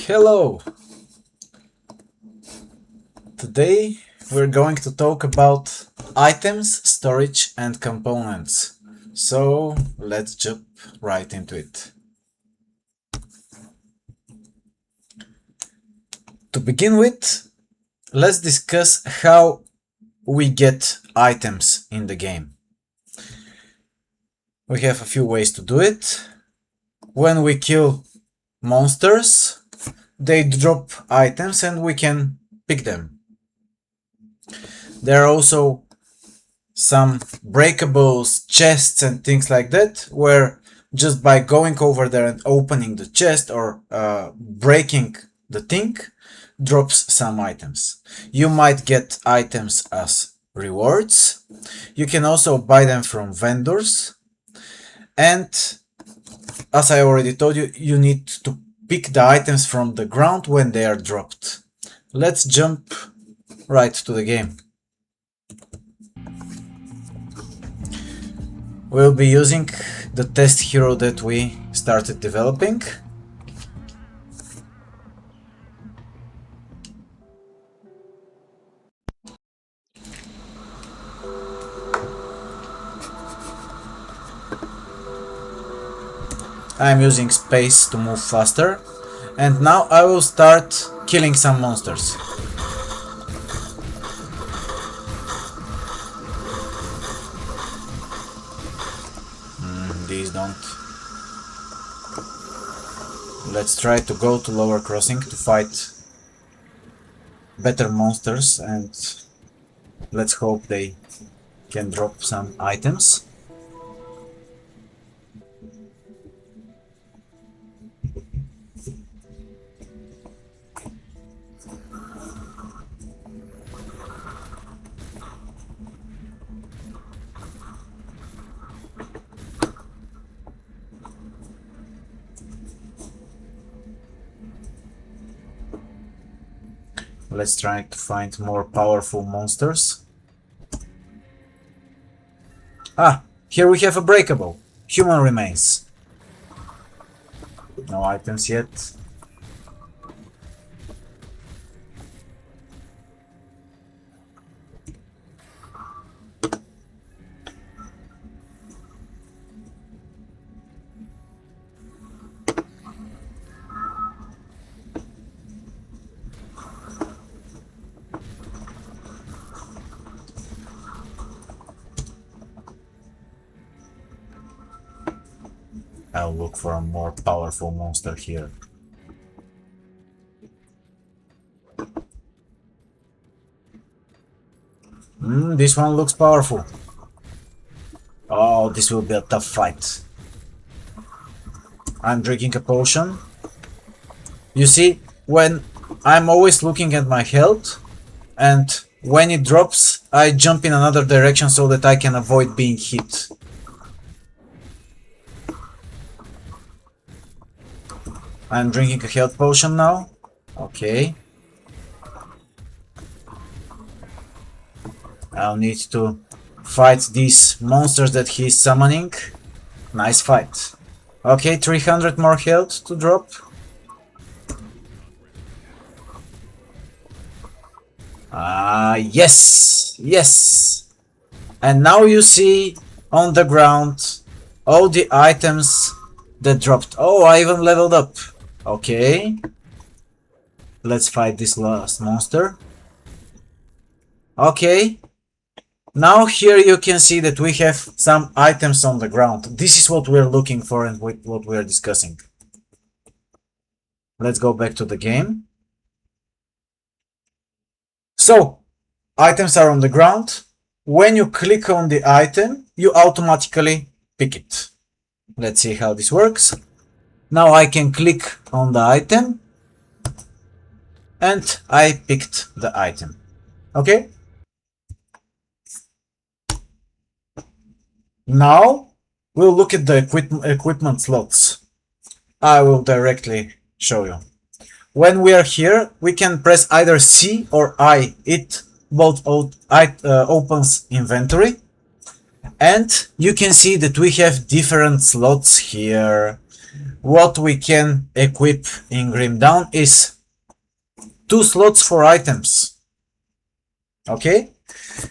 Hello! Today we're going to talk about items, storage and components. So let's jump right into it. To begin with, let's discuss how we get items in the game. We have a few ways to do it. When we kill monsters, they drop items and we can pick them. There are also some breakables, chests and things like that, where just by going over there and opening the chest or breaking the thing drops some items. You might get items as rewards. You can also buy them from vendors, and as I already told you, you need to pick the items from the ground when they are dropped. Let's jump right to the game. We'll be using the test hero that we started developing. I'm using space to move faster, and now I will start killing some monsters. These don't. Let's try to go to lower crossing to fight better monsters, and let's hope they can drop some items. Let's try to find more powerful monsters. Ah, here we have a breakable. Human remains. No items yet. I'll look for a more powerful monster here. This one looks powerful. Oh, this will be a tough fight. I'm drinking a potion. You see, when I'm always looking at my health, and when it drops, I jump in another direction so that I can avoid being hit. I'm drinking a health potion now. Okay. I'll need to fight these monsters that he's summoning. Nice fight. Okay, 300 more health to drop. Yes! Yes! And now you see on the ground all the items that dropped. Oh, I even leveled up. Okay. Let's fight this last monster. Okay. Now here you can see that we have some items on the ground. This is what we're looking for and what we're discussing. Let's go back to the game. So, items are on the ground. When you click on the item, you automatically pick it. Let's see how this works. Now I can click on the item and I picked the item. Okay? Now we'll look at the equipment slots. I will directly show you. When we are here, we can press either C or I. It both opens inventory. And you can see that we have different slots here. what we can equip in Grim Dawn is 2 slots for items. Okay?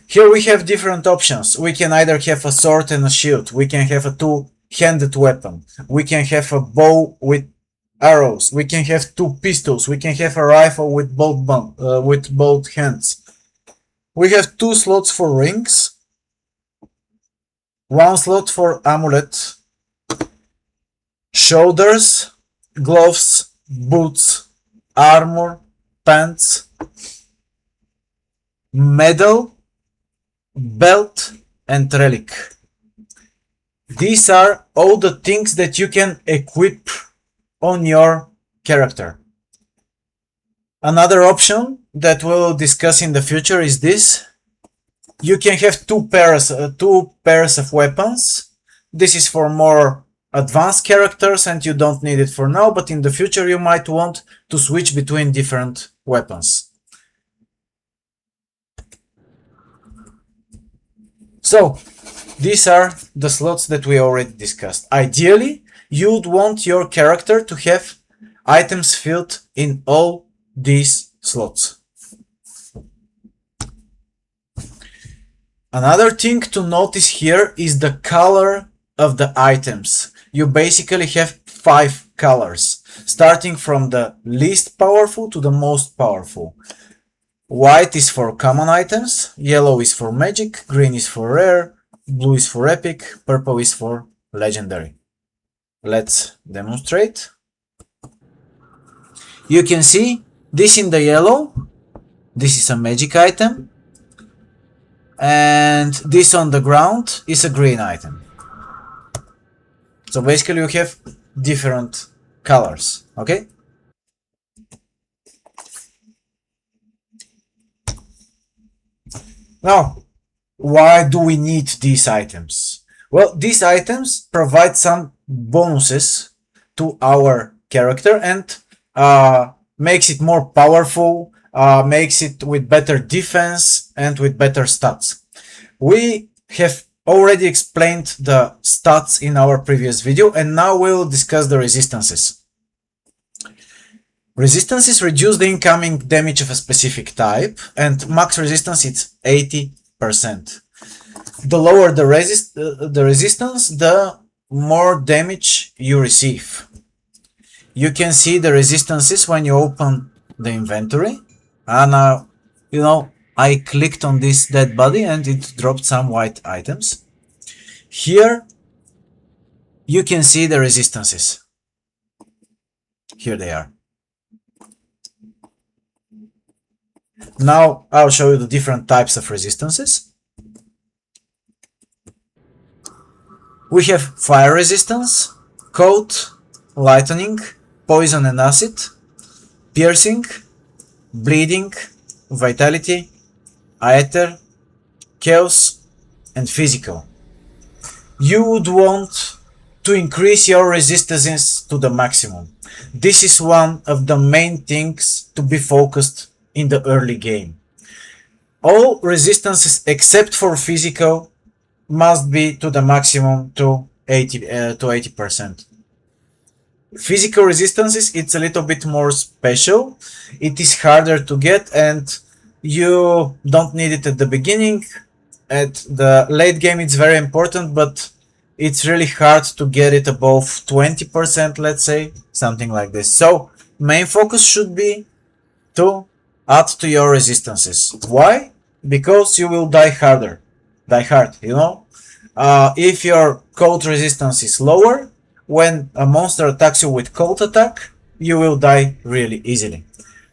Here we have different options. We can either have a sword and a shield. We can have a two-handed weapon. We can have a bow with arrows. We can have 2 pistols. We can have a rifle with both hands. We have 2 slots for rings. 1 slot for amulet. Shoulders, gloves, boots, armor, pants, medal, belt, and relic. These are all the things that you can equip on your character. Another option that we'll discuss in the future is this. You can have two pairs of weapons. This is for more advanced characters and you don't need it for now, but in the future you might want to switch between different weapons. So, these are the slots that we already discussed. Ideally, you'd want your character to have items filled in all these slots. Another thing to notice here is the color of the items. You basically have 5 colors, starting from the least powerful to the most powerful. White is for common items, yellow is for magic, green is for rare, blue is for epic, purple is for legendary. Let's demonstrate. You can see this in the yellow, this is a magic item, and this on the ground is a green item. So basically you have different colors, okay? Now, why do we need these items? Well, these items provide some bonuses to our character and makes it more powerful, makes it with better defense and with better stats. We have already explained the stats in our previous video and now we'll discuss the resistances. Resistances reduce the incoming damage of a specific type and max resistance is 80%. The lower the resistance, the more damage you receive. You can see the resistances when you open the inventory. And I clicked on this dead body and it dropped some white items. Here you can see the resistances. Here they are. Now I'll show you the different types of resistances. We have fire resistance, cold, lightning, poison and acid, piercing, bleeding, vitality, aether, chaos, and physical. You would want to increase your resistances to the maximum. This is one of the main things to be focused in the early game. All resistances except for physical must be to the maximum to 80%. Physical resistances, it's a little bit more special. It is harder to get and you don't need it at the beginning. At the late game it's very important, but it's really hard to get it above 20%, let's say, something like this. So main focus should be to add to your resistances. Why? Because you will die hard, if your cold resistance is lower, when a monster attacks you with cold attack, you will die really easily.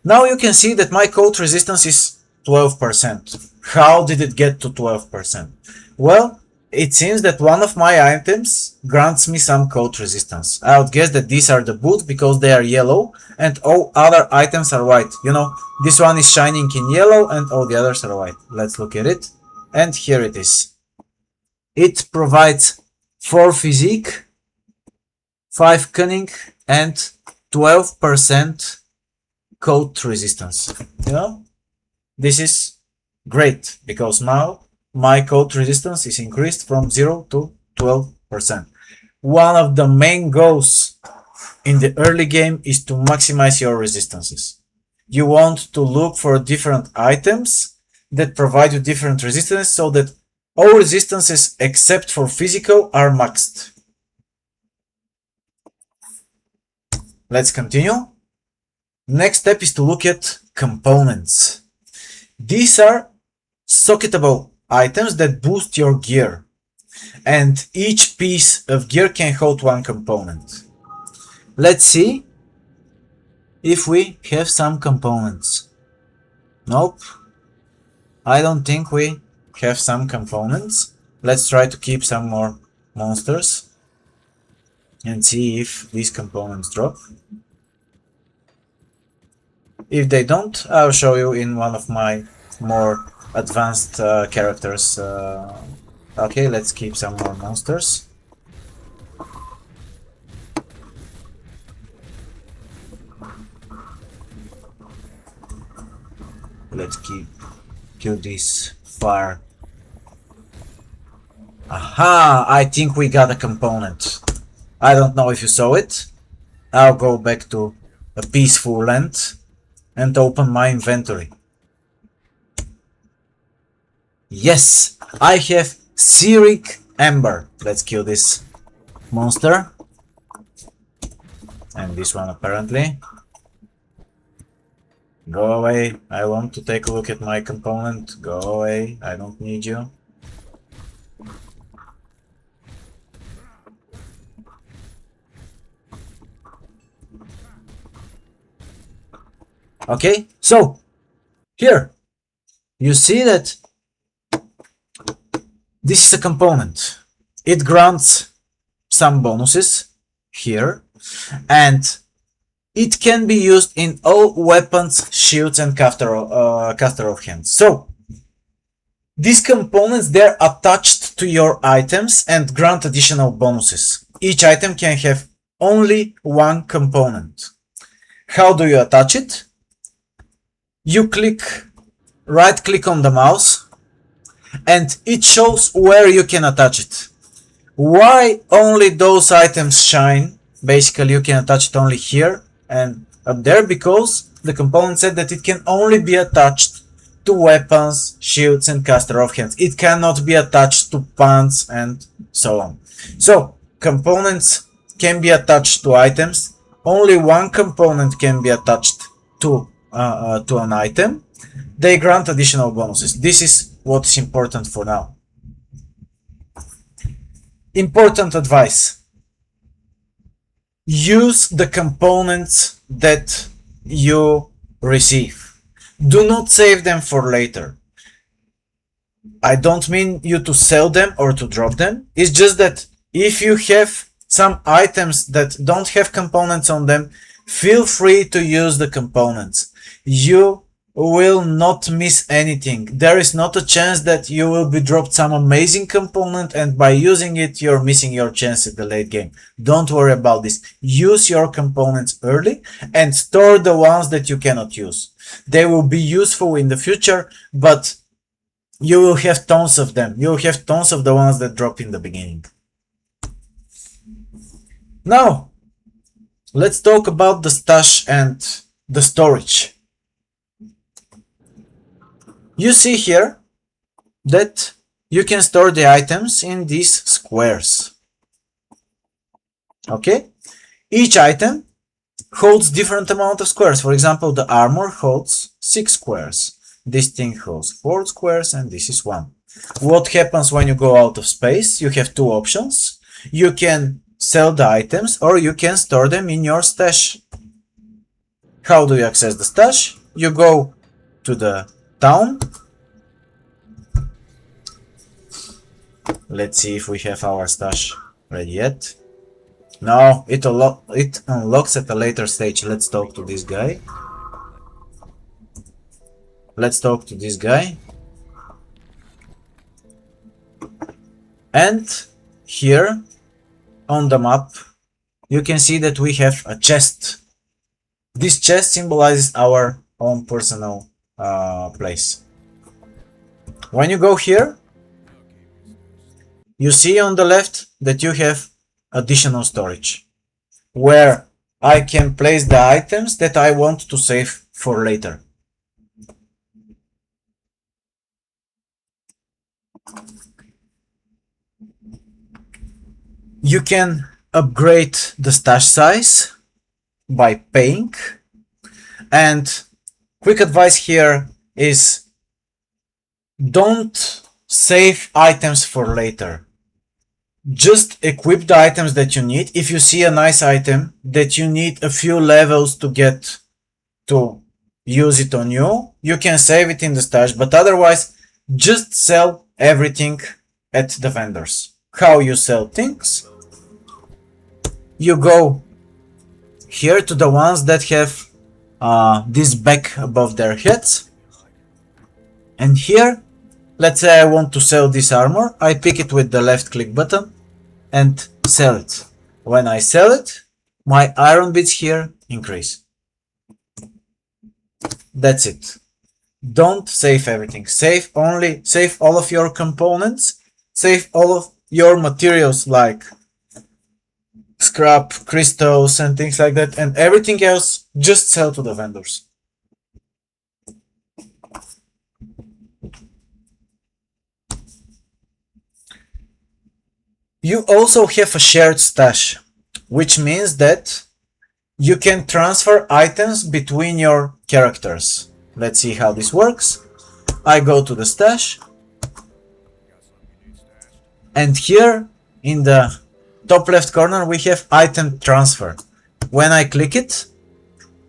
Now you can see that my cold resistance is 12%. How did it get to 12%? Well, it seems that one of my items grants me some cold resistance. I would guess that these are the boots because they are yellow and all other items are white. This one is shining in yellow and all the others are white. Let's look at it. And here it is. It provides 4 physique, 5 cunning and 12% cold resistance. This is great because now my cold resistance is increased from 0 to 12%. One of the main goals in the early game is to maximize your resistances. You want to look for different items that provide you different resistances so that all resistances except for physical are maxed. Let's continue. Next step is to look at components. These are socketable items that boost your gear, and each piece of gear can hold one component. Let's see if we have some components. Nope, I don't think we have some components. Let's try to keep some more monsters and see if these components drop. If they don't, I'll show you in one of my more advanced characters. Okay, let's keep some more monsters. Let's kill this fire. Aha! I think we got a component. I don't know if you saw it. I'll go back to a peaceful land and open my inventory. Yes, I have Cyric Ember. Let's kill this monster. And this one apparently. Go away. I want to take a look at my component. Go away. I don't need you. Okay, so here you see that this is a component. It grants some bonuses here, and it can be used in all weapons, shields, and caster of hands. So these components, they're attached to your items and grant additional bonuses. Each item can have only one component. How do you attach it? You right click on the mouse and it shows where you can attach it. Why only those items shine? Basically you can attach it only here and up there, because the component said that it can only be attached to weapons, shields, and caster of hands. It cannot be attached to pants and so on. So components can be attached to items. Only one component can be attached to an item. They grant additional bonuses. This is what is important for now. Important advice. Use the components that you receive. Do not save them for later. I don't mean you to sell them or to drop them. It's just that if you have some items that don't have components on them, feel free to use the components. You will not miss anything. There is not a chance that you will be dropped some amazing component and by using it you're missing your chance at the late game. Don't worry about this. Use your components early and store the ones that you cannot use. They will be useful in the future, but you will have tons of them. You will have tons of the ones that drop in the beginning. Now, let's talk about the stash and the storage. You see here that you can store the items in these squares. Okay? Each item holds different amount of squares. For example, the armor holds 6 squares. This thing holds 4 squares and this is 1. What happens when you go out of space? You have two options. You can sell the items or you can store them in your stash. How do you access the stash? You go to the town. Let's see if we have our stash ready yet. No, it unlocks at a later stage. Let's talk to this guy. Let's talk to this guy. And here on the map, you can see that we have a chest. This chest symbolizes our own personal place. When you go here, you see on the left that you have additional storage, where I can place the items that I want to save for later. You can upgrade the stash size by paying, and quick advice here is don't save items for later. Just equip the items that you need. If you see a nice item that you need a few levels to get to use it on you, you can save it in the stash, but otherwise just sell everything at the vendors. How you sell things? You go here to the ones that have this back above their heads, and here, let's say I want to sell this armor, I pick it with the left click button and sell it. When I sell it, my iron bits here increase. That's it. Don't save everything. Save all of your components, save all of your materials like scrap, crystals and things like that, and everything else just sell to the vendors. You also have a shared stash, which means that you can transfer items between your characters. Let's see how this works. I go to the stash, and here in the top left corner we have item transfer. When I click it,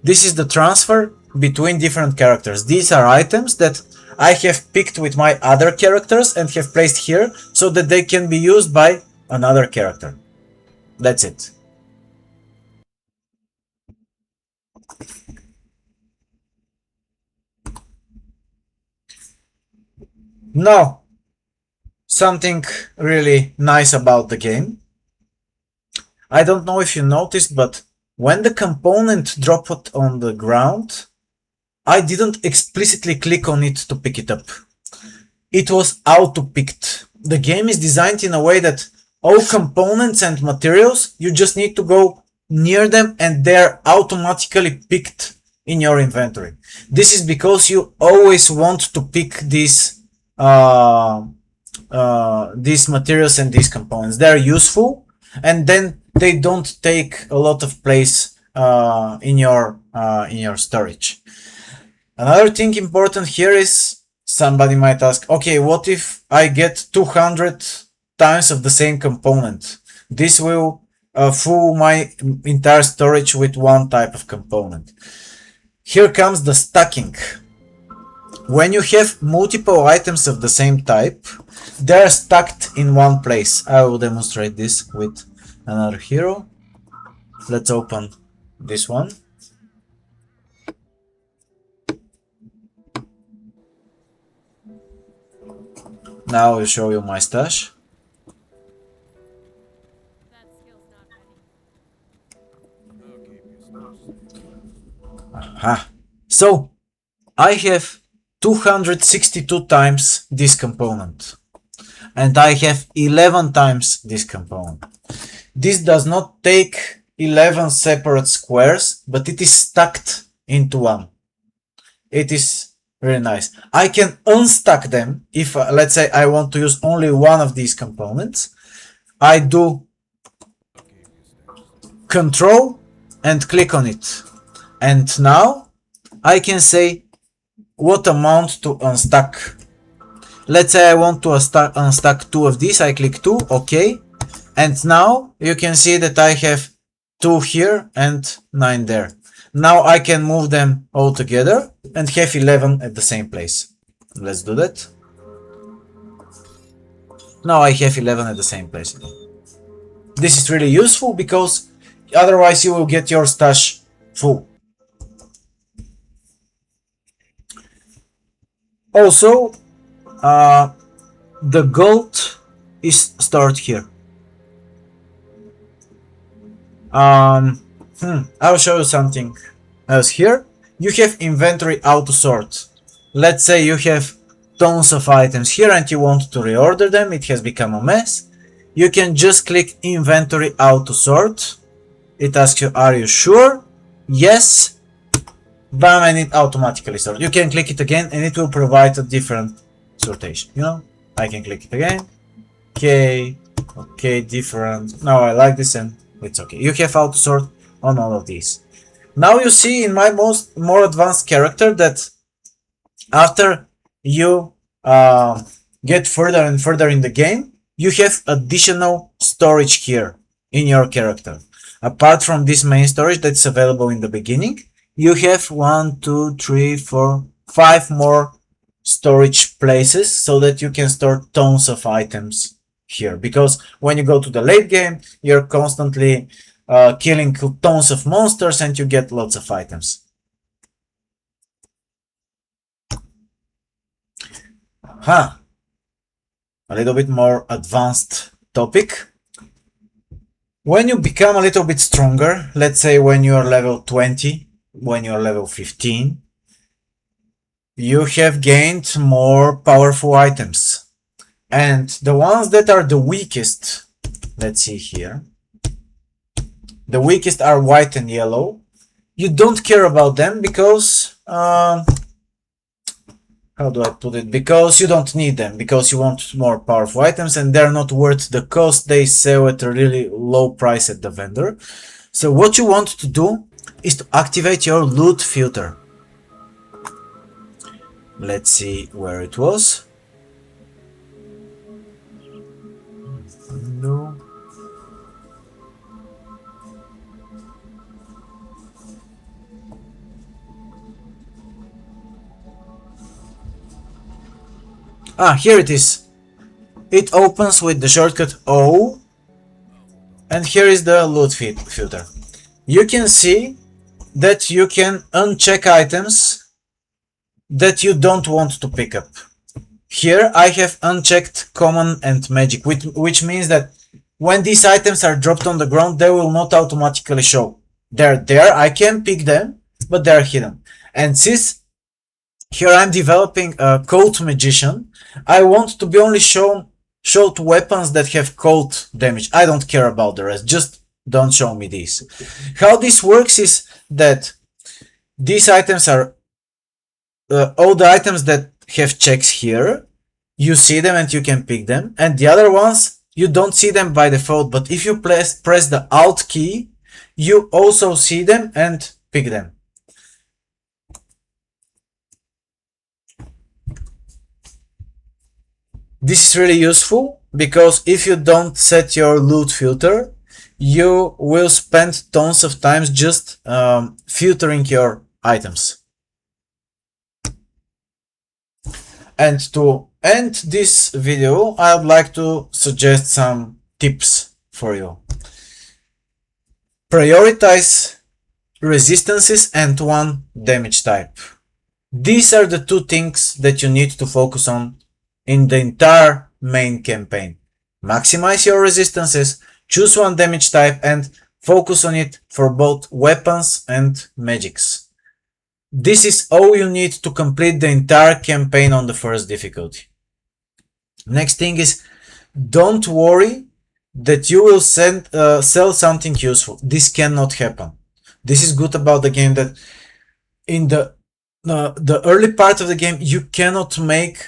this is the transfer between different characters. These are items that I have picked with my other characters and have placed here so that they can be used by another character. That's it. Now, something really nice about the game. I don't know if you noticed, but when the component dropped on the ground, I didn't explicitly click on it to pick it up. It was auto-picked. The game is designed in a way that all components and materials, you just need to go near them and they're automatically picked in your inventory. This is because you always want to pick these materials and these components. They're useful, and then they don't take a lot of place in your storage. Another thing important here is somebody might ask, okay, what if I get 200 times of the same component? This will fill my entire storage with one type of component. Here comes the stacking. When you have multiple items of the same type, they're stacked in one place. I will demonstrate this with another hero. Let's open this one. Now I'll show you my stash. Aha. So I have 262 times this component, and I have 11 times this component. This does not take 11 separate squares, but it is stacked into one. It is very nice. I can unstack them if, let's say, I want to use only one of these components. I do Control and click on it, and now I can say what amount to unstack. Let's say I want to unstack 2 of these. I click 2, OK, and now you can see that I have 2 here and 9 there. Now I can move them all together and have 11 at the same place. Let's do that. Now I have 11 at the same place. This is really useful because otherwise you will get your stash full. Also, the gold is stored here. I'll show you something else here. You have inventory auto sort. Let's say you have tons of items here and you want to reorder them. It has become a mess. You can just click inventory auto sort, It asks you, are you sure? Yes. Bam, and it automatically sorts. You can click it again and it will provide a different sortation. You know, I can click it again. Okay, okay, different. Now I like this and it's okay. You have auto sort on all of these. Now you see in my more advanced character that after you get further and further in the game, you have additional storage here in your character. Apart from this main storage that's available in the beginning, you have 1, 2, 3, 4, 5 more storage places so that you can store tons of items here. Because when you go to the late game, you're constantly killing tons of monsters and you get lots of items. A little bit more advanced topic. When you become a little bit stronger, let's say when you're level 20, when you're level 15, you have gained more powerful items. And the ones that are the weakest, let's see here, the weakest are white and yellow. You don't care about them because how do I put it? Because you don't need them, because you want more powerful items and they're not worth the cost. They sell at a really low price at the vendor. So what you want to do is to activate your loot filter. Let's see where it was. No. Here it is. It opens with the shortcut O, and here is the loot filter. You can see that you can uncheck items that you don't want to pick up. Here I have unchecked common and magic, which means that when these items are dropped on the ground, they will not automatically show. They're there, I can pick them, but they're hidden. And since here I'm developing a cold magician, I want to be only showed weapons that have cold damage. I don't care about the rest, just don't show me these. How this works is that these items are all the items that have checks here. You see them and you can pick them, and the other ones you don't see them by default, but if you press the Alt key, you also see them and pick them. This is really useful because if you don't set your loot filter, you will spend tons of times just filtering your items. And to end this video, I would like to suggest some tips for you. Prioritize resistances and one damage type. These are the two things that you need to focus on in the entire main campaign. Maximize your resistances, choose one damage type and focus on it for both weapons and magics. This is all you need to complete the entire campaign on the first difficulty. Next thing is, don't worry that you will sell something useful. This cannot happen. This is good about the game, that in the early part of the game you cannot make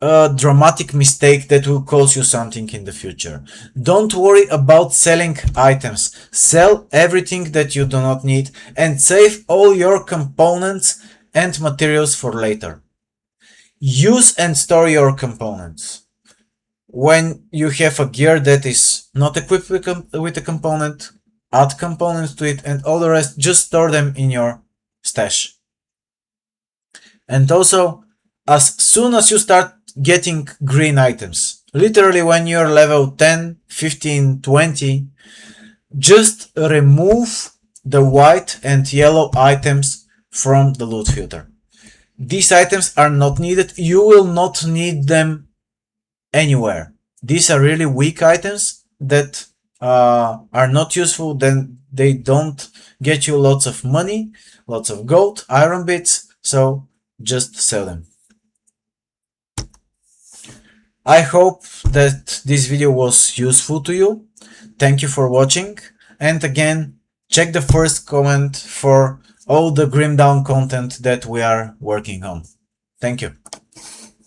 a dramatic mistake that will cause you something in the future. Don't worry about selling items. Sell everything that you do not need and save all your components and materials for later. Use and store your components. When you have a gear that is not equipped with a component, add components to it, and all the rest, just store them in your stash. And also, as soon as you start getting green items, literally when you're level 10, 15, 20, just remove the white and yellow items from the loot filter. These items are not needed. You will not need them anywhere. These are really weak items that are not useful. Then they don't get you lots of money, lots of gold, iron bits, so just sell them. I hope that this video was useful to you. Thank you for watching, and again, check the first comment for all the Grim Dawn content that we are working on. Thank you.